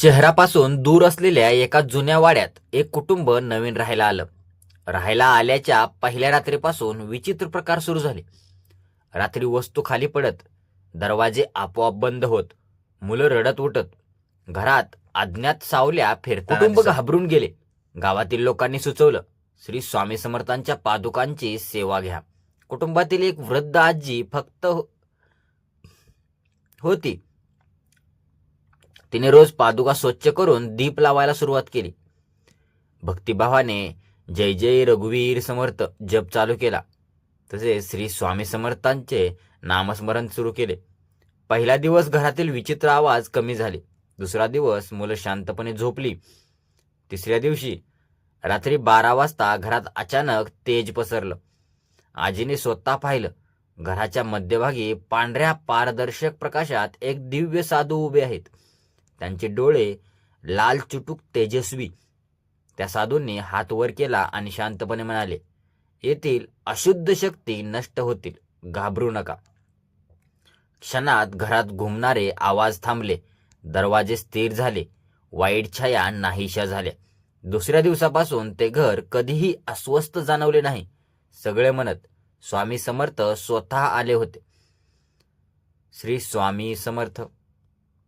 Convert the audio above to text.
शहरापासून दूर असलेल्या एका जुन्या वाड्यात एक कुटुंब नवीन राहायला आलं. राहायला आल्याच्या पहिल्या रात्रीपासून विचित्र प्रकार सुरू झाले. रात्री वस्तू खाली पडत, दरवाजे आपोआप बंद होत, मुलं रडत उठत, घरात अज्ञात सावल्या फिरताना कुटुंब घाबरून गेले. गावातील लोकांनी सुचवलं, श्री स्वामी समर्थांच्या पादुकांची सेवा घ्या. कुटुंबातील एक वृद्ध आजी फक्त होती. तिने रोज पादुका स्वच्छ करून दीप लावायला सुरुवात केली. भक्तिभावाने जय जय रघुवीर समर्थ जप चालू केला. तसेच श्री स्वामी समर्थांचे नामस्मरण सुरू केले. पहिला दिवस घरातील विचित्र आवाज कमी झाले. दुसरा दिवस मुलं शांतपणे झोपली. तिसऱ्या दिवशी रात्री 12 वाजता घरात अचानक तेज पसरलं. आजीने स्वतः पाहिलं. घराच्या मध्यभागी पांढऱ्या पारदर्शक प्रकाशात एक दिव्य साधू उभे आहेत. त्यांचे डोळे लाल चुटूक तेजस्वी. त्या साधूंनी हात वर केला आणि शांतपणे म्हणाले, येथील अशुद्ध शक्ती नष्ट होतील, घाबरू नका. क्षणात घरात घुमणारे आवाज थांबले. दरवाजे स्थिर झाले. वाईट छाया नाहीशा झाल्या. दुसऱ्या दिवसापासून ते घर कधीही अस्वस्थ जाणवले नाही. सगळे म्हणत, स्वामी समर्थ स्वतः आले होते. श्री स्वामी समर्थ.